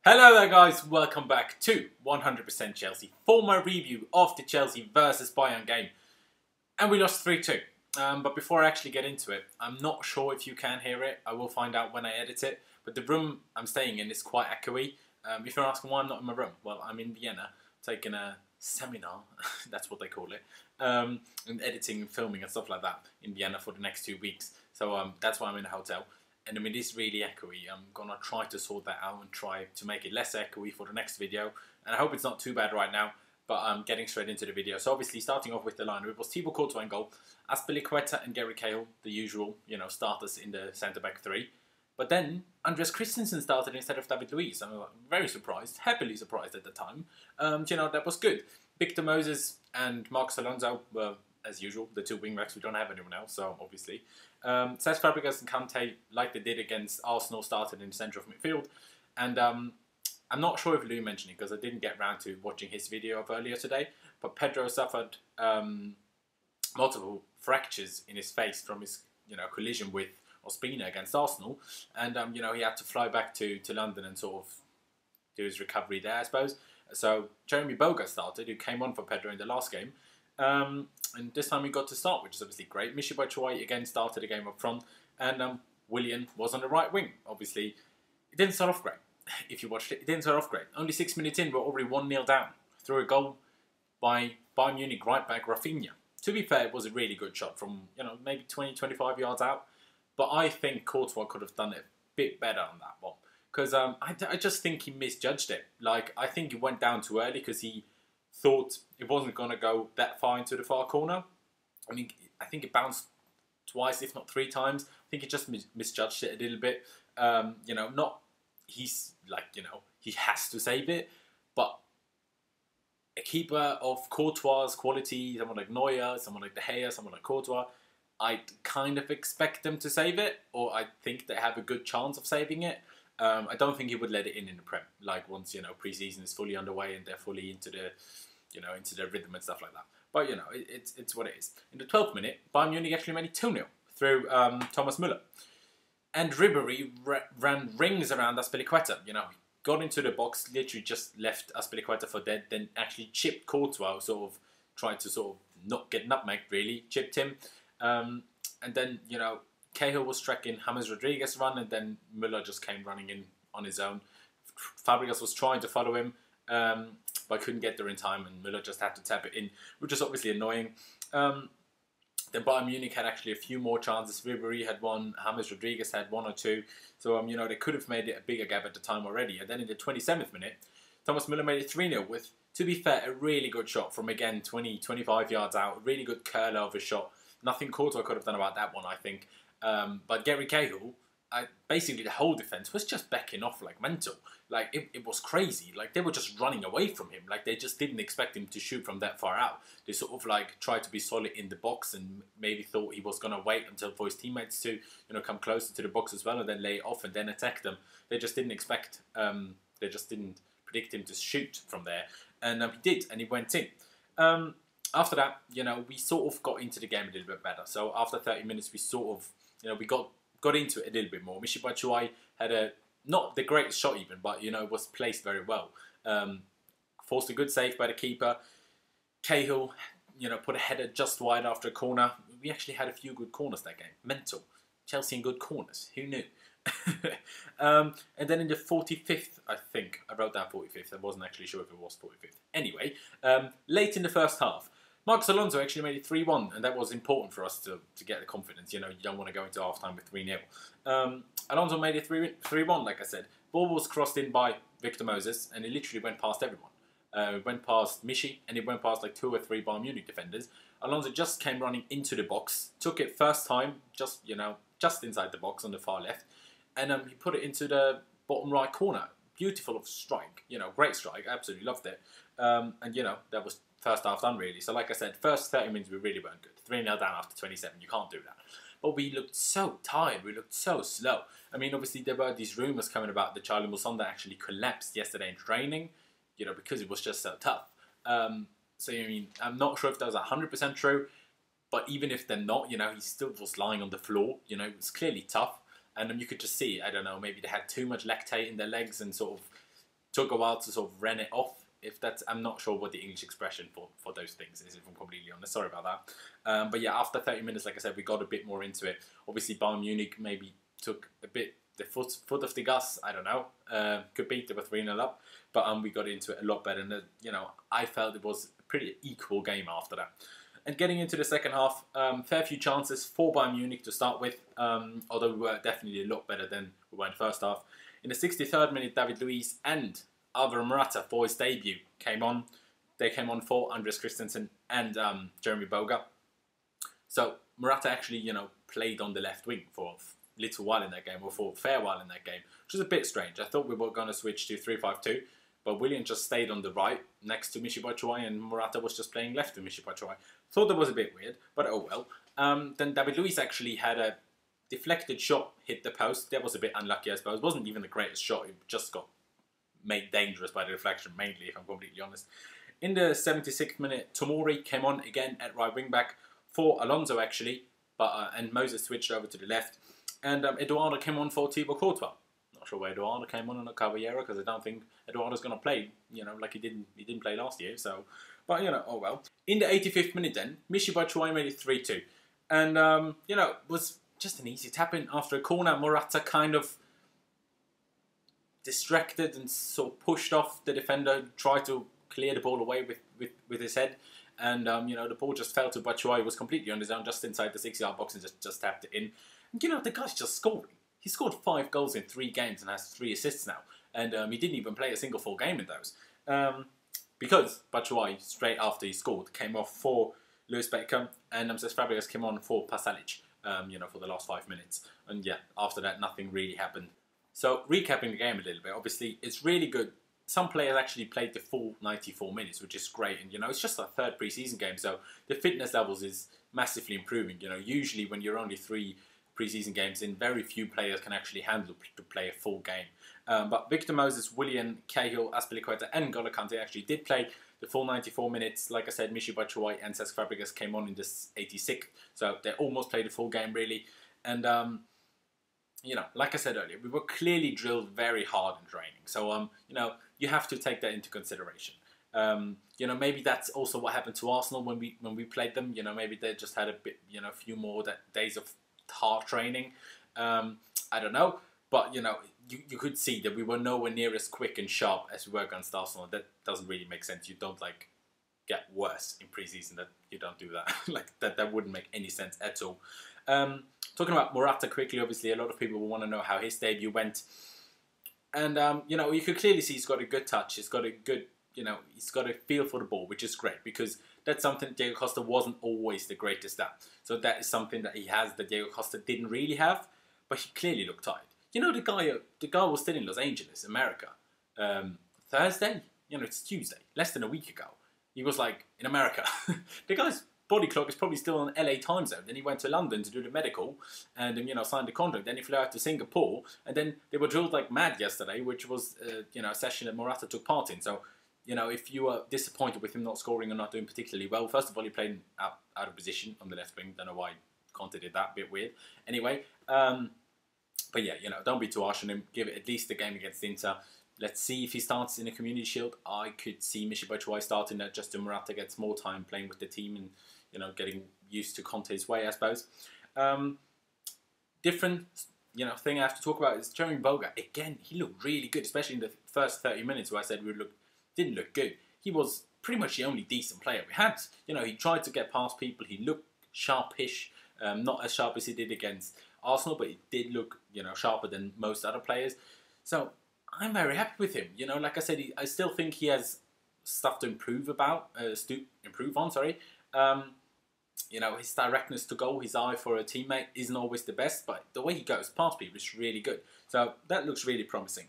Hello there guys, welcome back to 100% Chelsea for my review of the Chelsea versus Bayern game. And we lost 3-2. But before I actually get into it, I'm not sure if you can hear it. I will find out when I edit it. But the room I'm staying in is quite echoey. If you're asking why I'm not in my room, well, I'm in Vienna taking a seminar, that's what they call it, and editing and filming and stuff like that in Vienna for the next 2 weeks. So that's why I'm in a hotel. And I mean, it's really echoey. I'm gonna try to sort that out and try to make it less echoey for the next video. And I hope it's not too bad right now, but I'm getting straight into the video. So obviously, starting off with the lineup, it was Thibaut Courtois in goal, Azpilicueta and Gary Cahill, the usual, starters in the centre-back three. But then Andreas Christensen started instead of David Luiz. I'm very surprised, happily surprised at the time. That was good. Victor Moses and Marcos Alonso were, as usual, the two wing-backs. We don't have anyone else, so obviously. Cesc Fabregas and Kante, like they did against Arsenal, started in the centre of midfield. And I'm not sure if Lou mentioned it because I didn't get round to watching his video of earlier today. But Pedro suffered multiple fractures in his face from his collision with Ospina against Arsenal. And he had to fly back to London and sort of do his recovery there, I suppose. So Jeremy Boga started, who came on for Pedro in the last game. And this time he got to start, which is obviously great. Michy Batshuayi again started the game up front, and Willian was on the right wing. Obviously, it didn't start off great. If you watched it, it didn't start off great. Only 6 minutes in, we're already 1-0 down through a goal by Bayern Munich right back Rafinha. To be fair, it was a really good shot from maybe 20-25 yards out, but I think Courtois could have done it a bit better on that one because I just think he misjudged it. Like I think he went down too early because he thought it wasn't going to go that far into the far corner. I mean, I think it bounced twice, if not 3 times. I think he just misjudged it a little bit. He has to save it, but a keeper of Courtois' quality, someone like Neuer, someone like De Gea, someone like Courtois, I'd kind of expect them to save it, or I think they have a good chance of saving it. I don't think he would let it in the Prem. Like once pre-season is fully underway and they're fully into the into the rhythm and stuff like that. But it's what it is. In the 12th minute, Bayern Munich actually made it 2-0 through Thomas Müller, and Ribéry ran rings around Azpilicueta. He got into the box, literally just left Azpilicueta for dead, then actually chipped Courtois, sort of tried to sort of not get nutmegged. Really chipped him, and then Cahill was tracking James Rodriguez run, and then Müller just came running in on his own. Fabregas was trying to follow him, but couldn't get there in time, and Müller just had to tap it in, which is obviously annoying. Then Bayern Munich had actually a few more chances. Ribéry had one, James Rodriguez had 1 or 2. So, they could have made it a bigger gap at the time already. And then in the 27th minute, Thomas Müller made it 3-0 with, to be fair, a really good shot from, again, 20-25 yards out. A really good curler of a shot. Nothing Courtois could have done about that one, I think. But Gary Cahill, basically the whole defence was just backing off like mental. Like, it was crazy. Like, they were just running away from him. Like, they just didn't expect him to shoot from that far out. They sort of, tried to be solid in the box and maybe thought he was going to wait until for his teammates to, come closer to the box as well and then lay it off and then attack them. They just didn't expect, they just didn't predict him to shoot from there. And he did, and he went in. After that, we sort of got into the game a little bit better. So after 30 minutes, we sort of, we got into it a little bit more. Michy Batshuayi had not the greatest shot even, but, was placed very well. Forced a good save by the keeper. Cahill, put a header just wide after a corner. We actually had a few good corners that game. Mental. Chelsea in good corners. Who knew? And then in the 45th, I think, I wrote down 45th. I wasn't actually sure if it was 45th. Anyway, late in the first half, Marcos Alonso actually made it 3-1, and that was important for us to get the confidence. You don't want to go into half-time with 3-0. Alonso made it 3-1, like I said. Ball was crossed in by Victor Moses, and it literally went past everyone. It went past Michy, and it went past like 2 or 3 Bayern Munich defenders. Alonso just came running into the box, took it first time, just inside the box on the far left, and he put it into the bottom right corner. Beautiful strike, great strike, absolutely loved it. And that was first half done really. So like I said, first 30 minutes we really weren't good. 3-0 down after 27, you can't do that. But we looked so tired, we looked so slow. I mean, obviously there were these rumours coming about that Charlie Musonda actually collapsed yesterday in training, because it was just so tough. So, I'm not sure if that was 100% true, but even if they're not, he still was lying on the floor. It was clearly tough. And you could just see, I don't know, maybe they had too much lactate in their legs and sort of took a while to sort of run it off. If that's, I'm not sure what the English expression for those things is, if I'm completely honest. Sorry about that. But yeah, after 30 minutes, like I said, we got a bit more into it. Obviously, Bayern Munich maybe took a bit the foot of the gas. I don't know. Could be. They were 3-0 up. But we got into it a lot better. And, I felt it was a pretty equal game after that. And getting into the second half, fair few chances for Bayern Munich to start with. Although we were definitely a lot better than we were in the first half. In the 63rd minute, David Luiz and Alvaro Morata, for his debut, came on. They came on for Andreas Christensen and Jeremy Boga. So Morata actually, played on the left wing for a little while in that game, or for a fair while in that game, which was a bit strange. I thought we were going to switch to 3-5-2, but Willian just stayed on the right next to Michy Batshuayi, and Morata was just playing left to Michy Batshuayi. Thought that was a bit weird, but oh well. Then David Luiz actually had a deflected shot hit the post. That was a bit unlucky, I suppose. It wasn't even the greatest shot. It just got made dangerous by the deflection, mainly, if I'm completely honest. In the 76th minute, Tomori came on again at right wing back for Alonso, actually, but and Moses switched over to the left, and Eduardo came on for Thibaut Courtois. Not sure why Eduardo came on a Caballero, because I don't think Eduardo's going to play, like he didn't play last year. So, but oh well. In the 85th minute, then Michy Batshuayi made it 3-2, and was just an easy tap in after a corner. Morata kind of distracted and sort of pushed off the defender, tried to clear the ball away with his head, and the ball just fell to Batshuayi. He was completely on his own, just inside the 6-yard box, and just tapped it in. And the guy's just scoring. He scored 5 goals in 3 games and has 3 assists now, and he didn't even play a single full game in those, because Batshuayi, straight after he scored, came off for Lewis Baker, and Cesc Fabregas came on for Pasalic, for the last 5 minutes, and yeah, after that nothing really happened. So, recapping the game a little bit, obviously, it's really good. Some players actually played the full 94 minutes, which is great. And, it's just our 3rd pre-season game, so the fitness levels is massively improving. Usually when you're only 3 pre-season games in, very few players can actually handle to play a full game. But Victor Moses, Willian, Cahill, Azpilicueta and N'Golo Kante actually did play the full 94 minutes. Like I said, Michy Batshuayi and Cesc Fabregas came on in this 86th, so they almost played the full game, really. And, like I said earlier, we were clearly drilled very hard in training. So, you have to take that into consideration. Maybe that's also what happened to Arsenal when we played them. Maybe they just had a bit, a few more days of hard training. I don't know. But, you could see that we were nowhere near as quick and sharp as we were against Arsenal. That doesn't really make sense. You don't, get worse in pre-season. That you don't do that. That wouldn't make any sense at all. Talking about Morata quickly, obviously, a lot of people will want to know how his debut went. And, you could clearly see he's got a good touch. He's got a good, he's got a feel for the ball, which is great, because that's something Diego Costa wasn't always the greatest at. So that is something that he has that Diego Costa didn't really have, but he clearly looked tired. The guy was still in Los Angeles, America, Thursday? It's Tuesday, less than a week ago. He was, in America. The guy's body clock is probably still on LA time zone. Then he went to London to do the medical and signed the contract. Then he flew out to Singapore, and then they were drilled like mad yesterday, which was a session that Morata took part in. So if you were disappointed with him not scoring and not doing particularly well, first of all, he played out of position on the left wing. Don't know why Conte did that, bit weird. Anyway, but yeah, don't be too harsh on him. Give it at least the game against Inter. Let's see if he starts in the Community Shield. I could see Michy Batshuayi starting that just so Morata gets more time playing with the team and getting used to Conte's way, I suppose. Different, thing I have to talk about is Jeremy Boga. Again, he looked really good, especially in the first 30 minutes where I said didn't look good. He was pretty much the only decent player we had. He tried to get past people. He looked sharpish, not as sharp as he did against Arsenal, but he did look, sharper than most other players. So I'm very happy with him. Like I said, I still think he has stuff to improve on. His directness to goal, his eye for a teammate isn't always the best, but the way he goes past people is really good. So that looks really promising.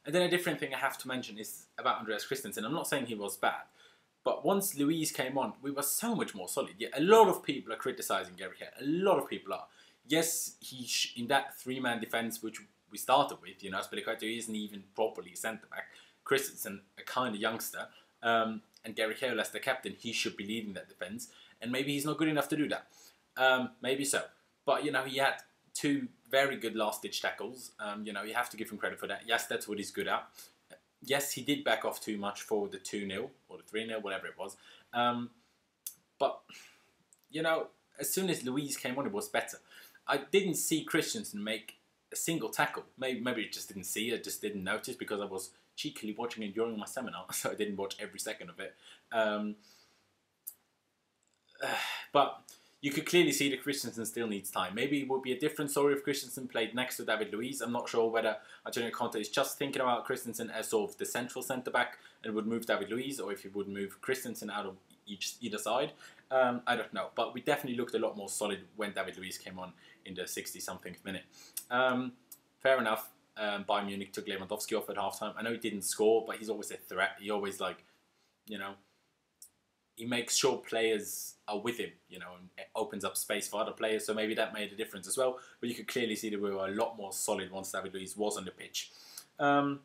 And then a different thing I have to mention is about Andreas Christensen. I'm not saying he was bad, but once Luiz came on, we were so much more solid. Yeah, a lot of people are criticising Gary Care. A lot of people are. Yes, in that 3-man defence, which we started with, Azpilicueta isn't even properly a centre-back. Christensen, a kind of youngster, and Gary Cahill as the captain, he should be leading that defence. And maybe he's not good enough to do that. Maybe so. But, he had 2 very good last-ditch tackles. You have to give him credit for that. Yes, that's what he's good at. yes, he did back off too much for the 2-0 or the 3-0, whatever it was. But, you know, as soon as Luiz came on, it was better. I didn't see Christensen make a single tackle. Maybe I just didn't see it, just didn't notice because I was cheekily watching it during my seminar, so I didn't watch every second of it. But you could clearly see that Christensen still needs time. Maybe it would be a different story if Christensen played next to David Luiz. I'm not sure whether Antonio Conte is just thinking about Christensen as sort of the central centre-back and would move David Luiz, or if he would move Christensen out of either side. I don't know. But we definitely looked a lot more solid when David Luiz came on in the 60-something minute. Fair enough. Bayern Munich took Lewandowski off at halftime. I know he didn't score, but he's always a threat. He always, like, you know, he makes sure players are with him, you know, and it opens up space for other players. So maybe that made a difference as well. But you could clearly see that we were a lot more solid once David Luiz was on the pitch. But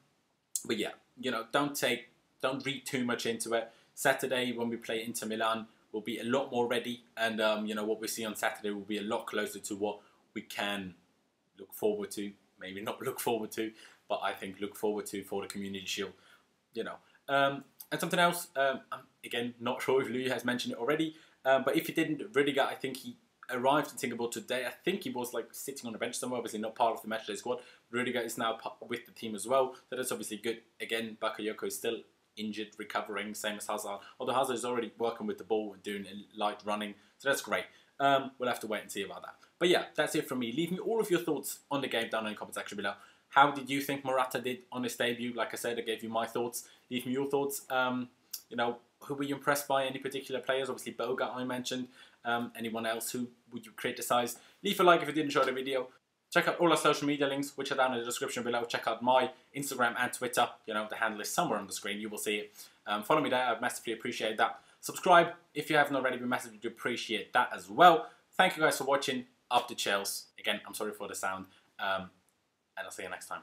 yeah, you know, don't read too much into it. Saturday when we play Inter Milan, we'll be a lot more ready, and you know, what we see on Saturday will be a lot closer to what we can look forward to. Maybe not look forward to, but I think look forward to for the Community Shield. You know. And something else, I'm again not sure if Louis has mentioned it already, but if he didn't, Rudiger, I think he arrived in Singapore today. I think he was like sitting on the bench somewhere, obviously not part of the matchday squad. Rudiger is now with the team as well, so that's obviously good. Again, Bakayoko is still injured, recovering, same as Hazard. Although Hazard is already working with the ball and doing light running, so that's great. We'll have to wait and see about that. But yeah, that's it from me. Leave me all of your thoughts on the game down in the comment section below. How did you think Morata did on his debut? Like I said, I gave you my thoughts. Leave me your thoughts. You know, who were you impressed by? Any particular players? Obviously, Boga I mentioned. Anyone else who would you criticise? Leave a like if you did enjoy the video. Check out all our social media links, which are down in the description below. Check out my Instagram and Twitter. You know, the handle is somewhere on the screen. You will see it. Follow me there. I'd massively appreciate that. Subscribe if you haven't already. We massively appreciate that as well. Thank you guys for watching. Up to Chelsea. Again, I'm sorry for the sound. And I'll see you next time.